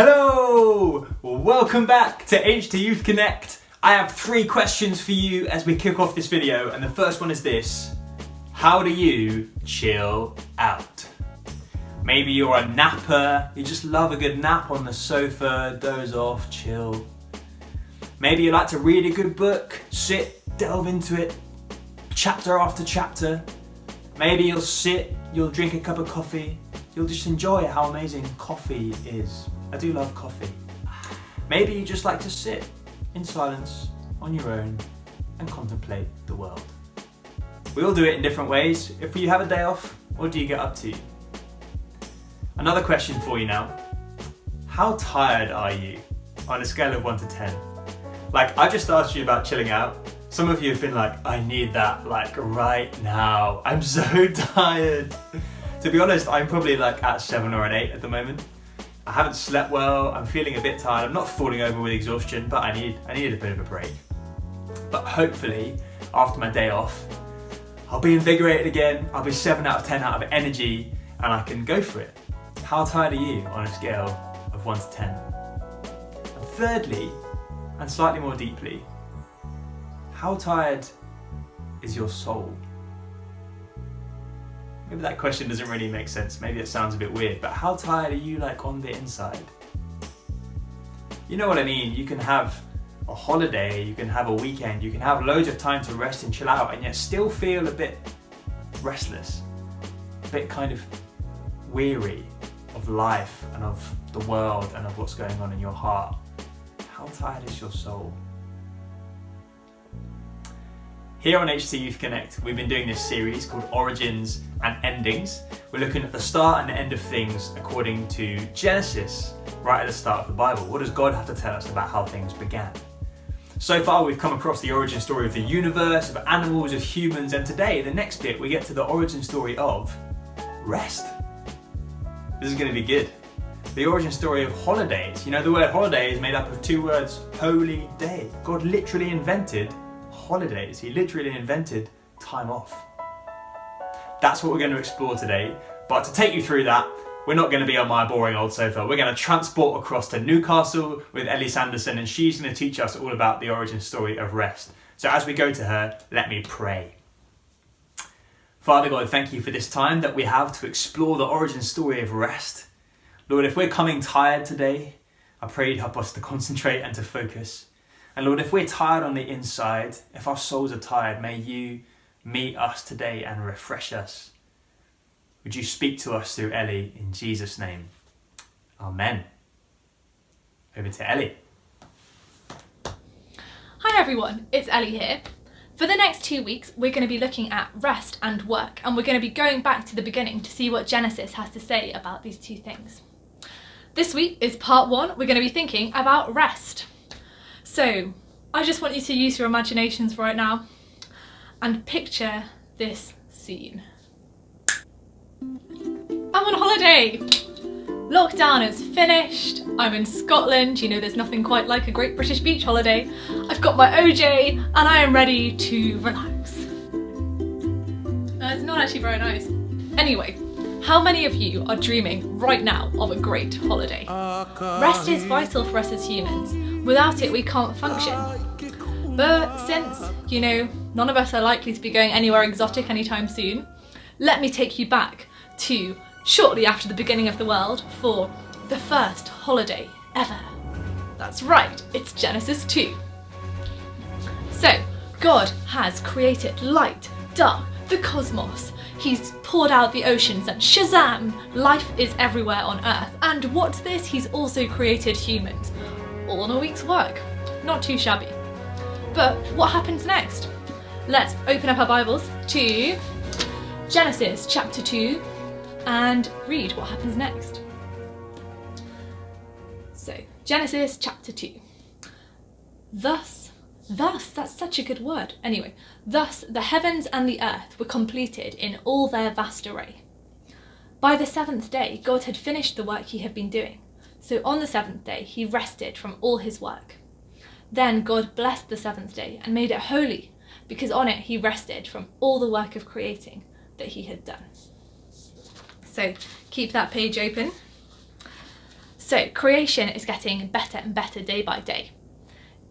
Hello! Welcome back to HT Youth Connect. I have 3 questions for you as we kick off this video, and the first one is this. How do you chill out? Maybe you're a napper, you just love a good nap on the sofa, doze off, chill. Maybe you like to read a good book, sit, delve into it, chapter after chapter. Maybe you'll sit, you'll drink a cup of coffee, you'll just enjoy how amazing coffee is. I do love coffee. Maybe you just like to sit in silence on your own and contemplate the world. We all do it in different ways. If you have a day off, what do you get up to? Another question for you now. How tired are you on a scale of 1 to 10? Like, I just asked you about chilling out. Some of you have been like, I need that like right now. I'm so tired. To be honest, I'm probably like at 7 or an 8 at the moment. I haven't slept well, I'm feeling a bit tired. I'm not falling over with exhaustion, but I need a bit of a break. But hopefully, after my day off, I'll be invigorated again, I'll be 7 out of 10 out of energy, and I can go for it. How tired are you on a scale of 1 to 10? And thirdly, and slightly more deeply, how tired is your soul? Maybe that question doesn't really make sense, maybe it sounds a bit weird, but how tired are you like on the inside? You know what I mean, you can have a holiday, you can have a weekend, you can have loads of time to rest and chill out and yet still feel a bit restless, a bit kind of weary of life and of the world and of what's going on in your heart. How tired is your soul? Here on HT Youth Connect, we've been doing this series called Origins and Endings. We're looking at the start and the end of things according to Genesis, right at the start of the Bible. What does God have to tell us about how things began? So far, we've come across the origin story of the universe, of animals, of humans, and today, the next bit, we get to the origin story of rest. This is going to be good. The origin story of holidays. You know, the word holiday is made up of 2 words, holy day. God literally invented holidays. He literally invented time off. That's what we're going to explore today. But to take you through that, we're not going to be on my boring old sofa. We're going to transport across to Newcastle with Ellie Sanderson, and she's going to teach us all about the origin story of rest. So as we go to her, let me pray. Father God, thank you for this time that we have to explore the origin story of rest. Lord, if we're coming tired today, I pray you'd help us to concentrate and to focus. And Lord, if we're tired on the inside, if our souls are tired, may you meet us today and refresh us. Would you speak to us through Ellie in Jesus' name? Amen. Over to Ellie. Hi everyone, it's Ellie here. For the next 2 weeks, we're going to be looking at rest and work, and we're going to be going back to the beginning to see what Genesis has to say about these 2 things. This week is part 1. We're going to be thinking about rest. So, I just want you to use your imaginations right now and picture this scene. I'm on holiday! Lockdown is finished, I'm in Scotland, you know there's nothing quite like a great British beach holiday. I've got my OJ and I am ready to relax. It's not actually very nice. Anyway, how many of you are dreaming right now of a great holiday? Rest is vital for us as humans. Without it we can't function. But since, you know, none of us are likely to be going anywhere exotic anytime soon, let me take you back to shortly after the beginning of the world for the first holiday ever. That's right, it's Genesis 2. So, God has created light, dark, the cosmos. He's poured out the oceans and Shazam! Life is everywhere on Earth. And what's this? He's also created humans. All in a week's work. Not too shabby. But what happens next? Let's open up our Bibles to Genesis chapter 2 and read what happens next. So, Genesis chapter 2. Thus, that's such a good word. Anyway, thus the heavens and the earth were completed in all their vast array. By the 7th day, God had finished the work he had been doing. So on the 7th day, he rested from all his work. Then God blessed the 7th day and made it holy, because on it he rested from all the work of creating that he had done. So keep that page open. So creation is getting better and better day by day.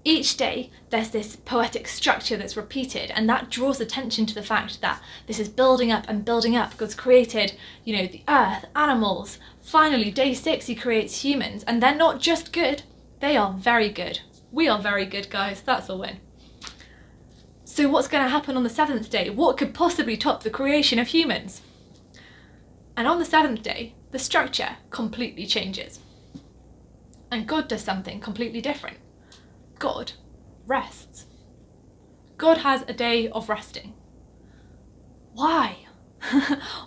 Each day there's this poetic structure that's repeated, and that draws attention to the fact that this is building up and building up. God's created, the earth, animals. Finally, day 6, he creates humans, and they're not just good, they are very good. We are very good, guys, that's a win. So what's going to happen on the 7th day? What could possibly top the creation of humans? And on the 7th day, the structure completely changes. And God does something completely different. God rests. God has a day of resting. Why?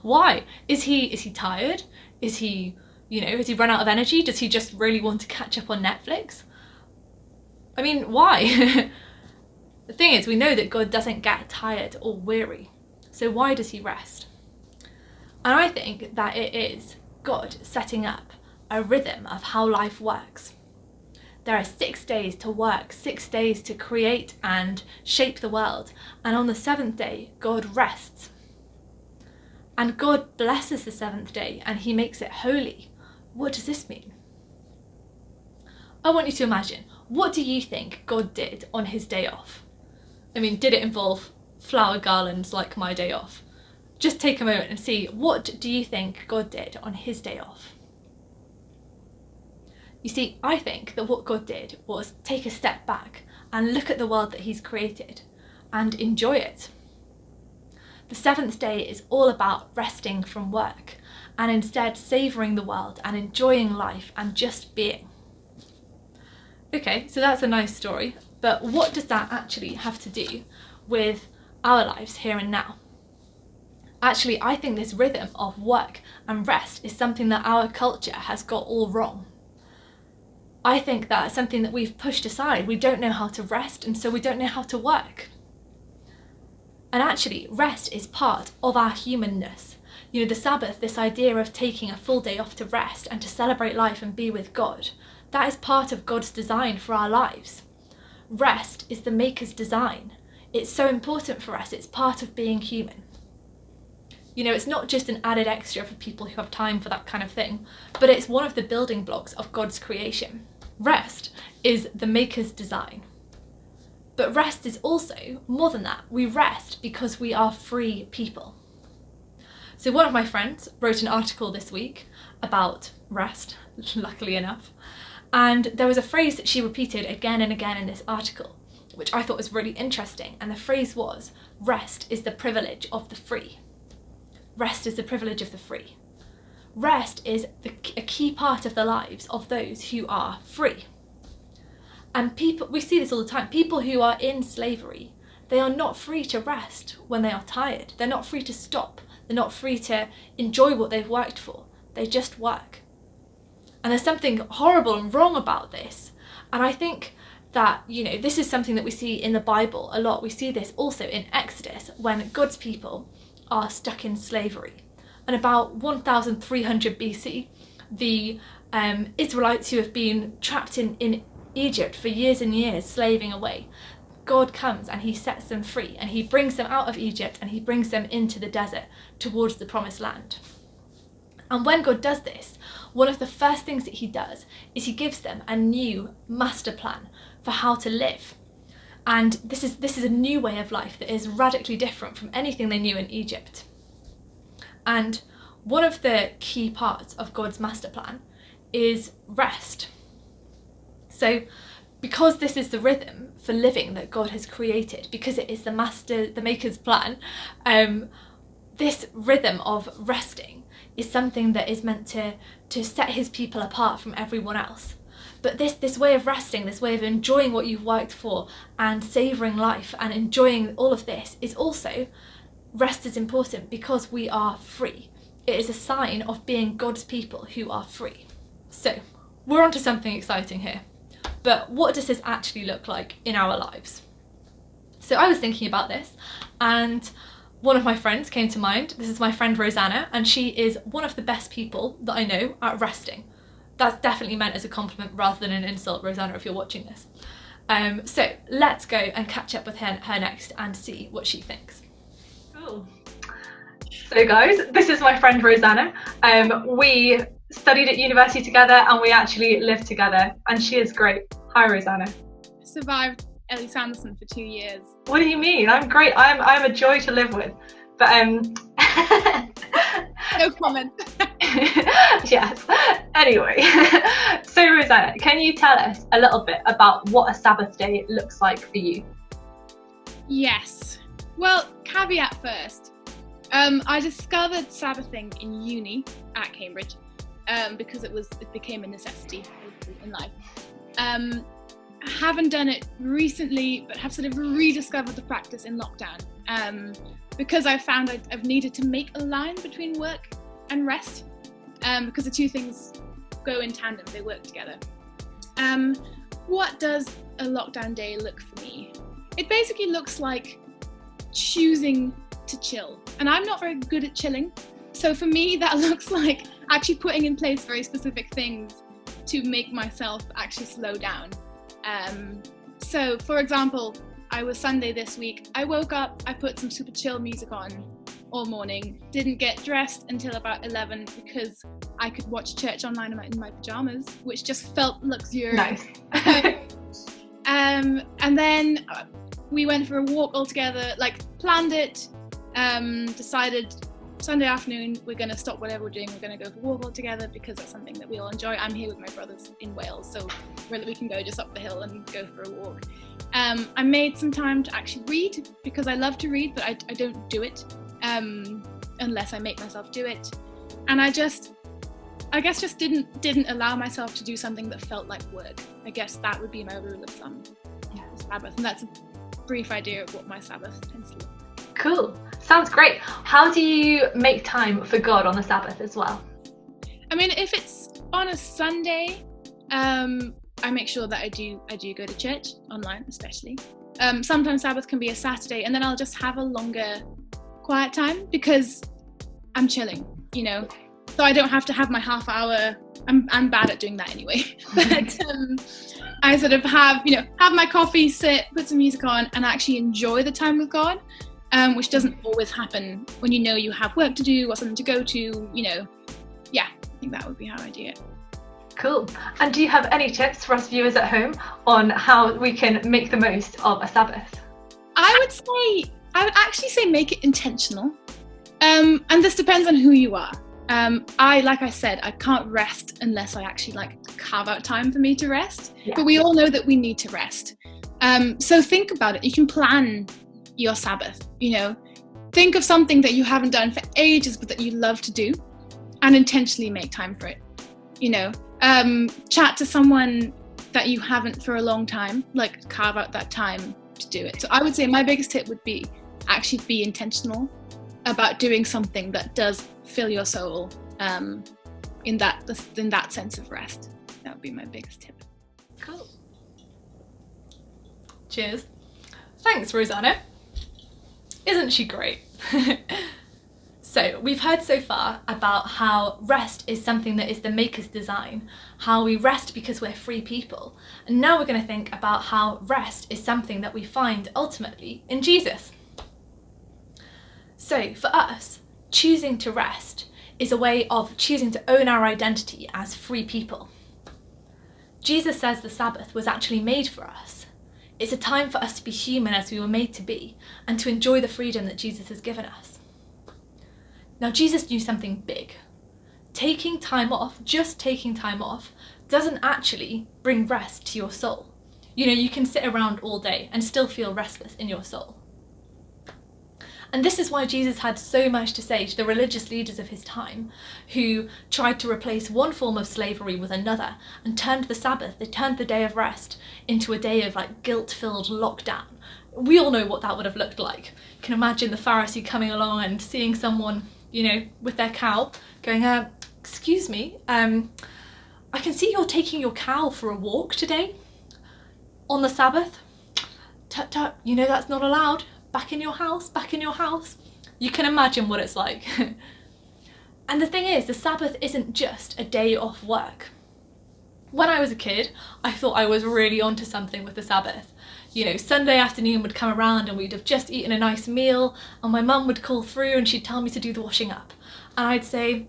Why? Is he tired? Is he, has he run out of energy? Does he just really want to catch up on Netflix? I mean, why? The thing is, we know that God doesn't get tired or weary. So why does he rest? And I think that it is God setting up a rhythm of how life works. There are 6 days to work, 6 days to create and shape the world. And on the 7th day, God rests. And God blesses the 7th day and he makes it holy. What does this mean? I want you to imagine, what do you think God did on his day off? I mean, did it involve flower garlands like my day off? Just take a moment and see, what do you think God did on his day off? You see, I think that what God did was take a step back and look at the world that he's created and enjoy it. The 7th day is all about resting from work and instead savouring the world and enjoying life and just being. Okay, so that's a nice story, but what does that actually have to do with our lives here and now? Actually, I think this rhythm of work and rest is something that our culture has got all wrong. I think that's something that we've pushed aside. We don't know how to rest, and so we don't know how to work. And actually, rest is part of our humanness. The Sabbath, this idea of taking a full day off to rest and to celebrate life and be with God, that is part of God's design for our lives. Rest is the Maker's design. It's so important for us. It's part of being human. It's not just an added extra for people who have time for that kind of thing, but it's one of the building blocks of God's creation. Rest is the Maker's design. But rest is also more than that. We rest because we are free people. So one of my friends wrote an article this week about rest, luckily enough, and there was a phrase that she repeated again and again in this article, which I thought was really interesting, and the phrase was, rest is the privilege of the free. Rest is the privilege of the free. Rest is a key part of the lives of those who are free. And we see this all the time, people who are in slavery, they are not free to rest when they are tired. They're not free to stop. They're not free to enjoy what they've worked for. They just work. And there's something horrible and wrong about this. And I think that, this is something that we see in the Bible a lot. We see this also in Exodus when God's people are stuck in slavery. And about 1300 BC, the Israelites who have been trapped in Egypt for years and years, slaving away, God comes and he sets them free and he brings them out of Egypt and he brings them into the desert towards the promised land. And when God does this, one of the first things that he does is he gives them a new master plan for how to live. And this is a new way of life that is radically different from anything they knew in Egypt. And one of the key parts of God's master plan is rest. So because this is the rhythm for living that God has created, because it is the Maker's plan, this rhythm of resting is something that is meant to set his people apart from everyone else. But this way of resting, this way of enjoying what you've worked for and savouring life and enjoying all of this is also, rest is important because we are free. It is a sign of being God's people who are free. So, we're onto something exciting here. But what does this actually look like in our lives? So I was thinking about this and one of my friends came to mind. This is my friend Rosanna, and she is one of the best people that I know at resting. That's definitely meant as a compliment rather than an insult, Rosanna, if you're watching this. So let's go and catch up with her next and see what she thinks. Cool. So guys, this is my friend Rosanna. We studied at university together, and we actually live together, and she is great. Hi, Rosanna. I survived Ellie Sanderson for 2 years. What do you mean? I'm great. I'm a joy to live with. But No comment. yes. Anyway, so Rosanna, can you tell us a little bit about what a Sabbath day looks like for you? Yes. Well, caveat first. I discovered Sabbathing in uni at Cambridge because it became a necessity in life. I haven't done it recently, but have sort of rediscovered the practice in lockdown because I found I've needed to make a line between work and rest because the two things go in tandem, they work together. What does a lockdown day look for me? It basically looks like choosing to chill, and I'm not very good at chilling, so for me that looks like actually putting in place very specific things to make myself actually slow down. So for example, I was Sunday this week, I woke up, I put some super chill music on all morning, didn't get dressed until about 11 because I could watch church online in my pajamas, which just felt luxurious. Nice. And then we went for a walk all together, like planned it, decided Sunday afternoon we're going to stop whatever we're doing, we're going to go for a walk all together because that's something that we all enjoy. I'm here with my brothers in Wales, so we can go just up the hill and go for a walk. I made some time to actually read because I love to read, but I don't do it unless I make myself do it. And I guess just didn't allow myself to do something that felt like work. I guess that would be my rule of thumb. Yeah, Sabbath, and that's a brief idea of what my Sabbath tends to look like. Cool. Sounds great. How do you make time for God on the Sabbath as well? I mean, if it's on a Sunday, I make sure that I do go to church online, especially. Sometimes Sabbath can be a Saturday, and then I'll just have a longer quiet time because I'm chilling, you know. So I don't have to have my half hour. I'm bad at doing that anyway. But I sort of have my coffee, sit, put some music on, and actually enjoy the time with God, which doesn't always happen when you have work to do or something to go to. Yeah, I think that would be how I do it. Cool. And do you have any tips for us viewers at home on how we can make the most of a Sabbath? I would actually say make it intentional. And this depends on who you are. Like I said, I can't rest unless I actually carve out time for me to rest. Yeah. But we all know that we need to rest. So think about it. You can plan your Sabbath, think of something that you haven't done for ages, but that you love to do, and intentionally make time for it. Chat to someone that you haven't for a long time, carve out that time to do it. So I would say my biggest tip would be actually be intentional about doing something that does fill your soul in that sense of rest. That would be my biggest tip. Cool. Cheers. Thanks, Rosanna. Isn't she great? So we've heard so far about how rest is something that is the Maker's design, how we rest because we're free people, and now we're going to think about how rest is something that we find ultimately in Jesus. So for us, choosing to rest is a way of choosing to own our identity as free people. Jesus says the Sabbath was actually made for us. It's a time for us to be human as we were made to be, and to enjoy the freedom that Jesus has given us. Now, Jesus knew something big. Taking time off, just taking time off, doesn't actually bring rest to your soul. You can sit around all day and still feel restless in your soul. And this is why Jesus had so much to say to the religious leaders of his time, who tried to replace one form of slavery with another and turned the Sabbath, they turned the day of rest into a day of guilt-filled lockdown. We all know what that would have looked like. You can imagine the Pharisee coming along and seeing someone, with their cow, going, excuse me, I can see you're taking your cow for a walk today on the Sabbath. Tut tut, that's not allowed. Back in your house, back in your house. You can imagine what it's like. And the thing is, the Sabbath isn't just a day off work. When I was a kid, I thought I was really onto something with the Sabbath. Sunday afternoon would come around and we'd have just eaten a nice meal, and my mum would call through and she'd tell me to do the washing up. And I'd say,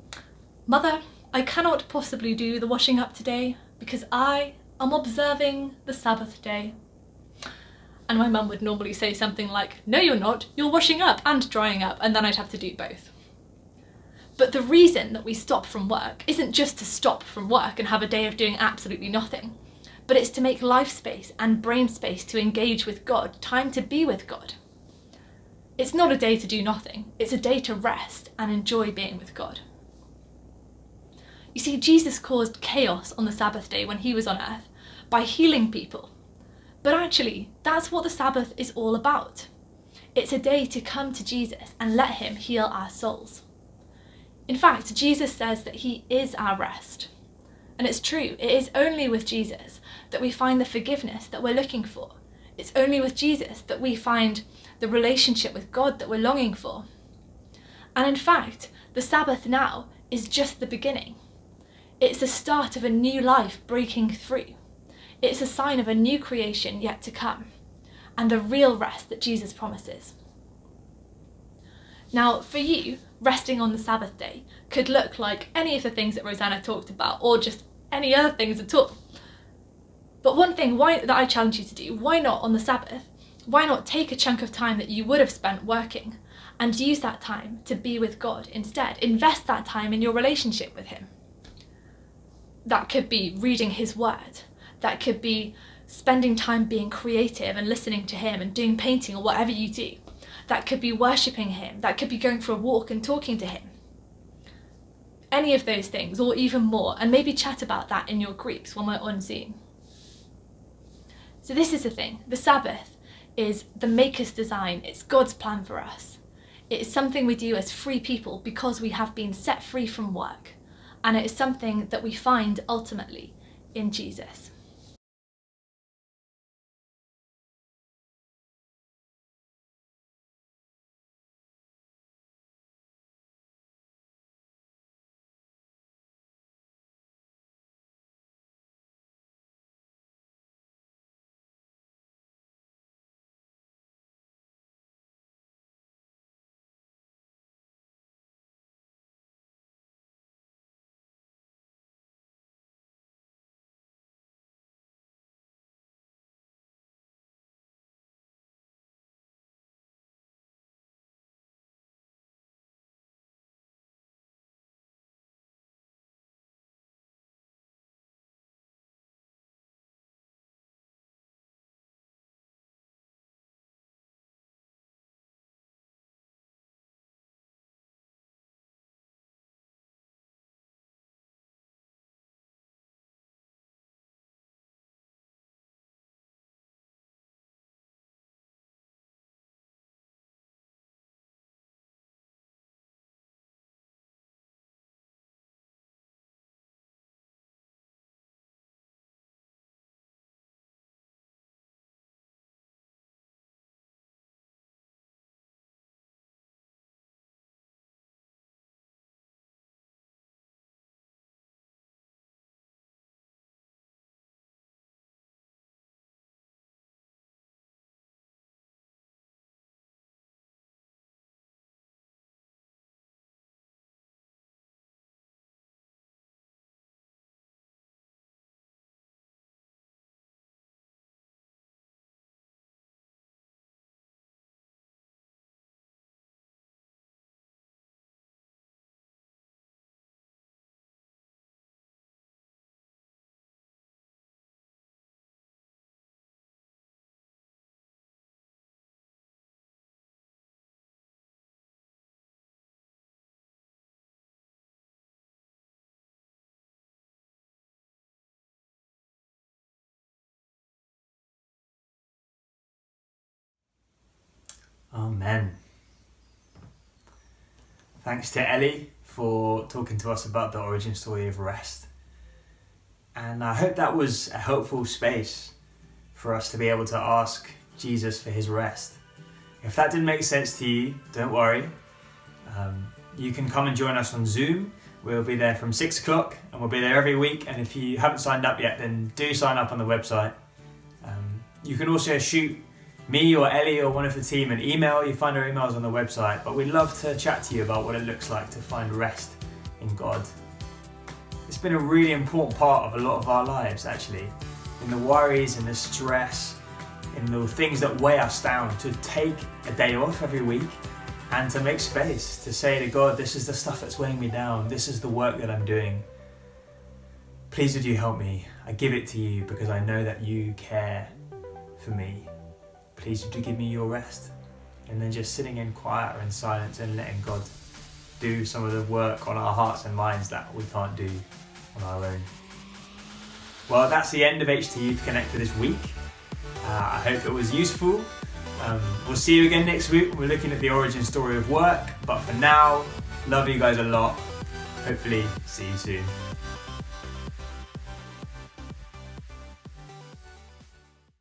Mother, I cannot possibly do the washing up today because I am observing the Sabbath day. And my mum would normally say something like, no you're not, you're washing up and drying up, and then I'd have to do both. But the reason that we stop from work isn't just to stop from work and have a day of doing absolutely nothing, but it's to make life space and brain space to engage with God, time to be with God. It's not a day to do nothing, it's a day to rest and enjoy being with God. You see, Jesus caused chaos on the Sabbath day when he was on earth by healing people. But actually, that's what the Sabbath is all about. It's a day to come to Jesus and let him heal our souls. In fact, Jesus says that he is our rest. And it's true, it is only with Jesus that we find the forgiveness that we're looking for. It's only with Jesus that we find the relationship with God that we're longing for. And in fact, the Sabbath now is just the beginning. It's the start of a new life breaking through. It's a sign of a new creation yet to come, and the real rest that Jesus promises. Now, for you, resting on the Sabbath day could look like any of the things that Rosanna talked about, or just any other things at all. But one thing that I challenge you to do, why not on the Sabbath? Why not take a chunk of time that you would have spent working and use that time to be with God instead? Invest that time in your relationship with him. That could be reading his word. That could be spending time being creative and listening to him and doing painting or whatever you do. That could be worshipping him. That could be going for a walk and talking to him. Any of those things, or even more, and maybe chat about that in your groups when we're on Zoom. So this is the thing. The Sabbath is the Maker's design. It's God's plan for us. It is something we do as free people because we have been set free from work. And it is something that we find ultimately in Jesus. Amen. Thanks to Ellie for talking to us about the origin story of rest. And I hope that was a helpful space for us to be able to ask Jesus for his rest. If that didn't make sense to you, don't worry. You can come and join us on Zoom. We'll be there from 6 o'clock and we'll be there every week. And if you haven't signed up yet, then do sign up on the website. You can also shoot me or Ellie or one of the team an email. You find our emails on the website, but we'd love to chat to you about what it looks like to find rest in God. been a really important part of a lot of our lives, actually. In the worries and the stress, in the things that weigh us down, to take a day off every week and to make space, to say to God, this is the stuff that's weighing me down, this is the work that I'm doing. Please would you help me? I give it to you because I know that you care for me. Please would you give me your rest? And then just sitting in quiet or in silence and letting God do some of the work on our hearts and minds that we can't do on our own. Well, that's the end of HT Youth Connect for this week. I hope it was useful. We'll see you again next week. We're looking at the origin story of work. But for now, love you guys a lot. Hopefully, see you soon.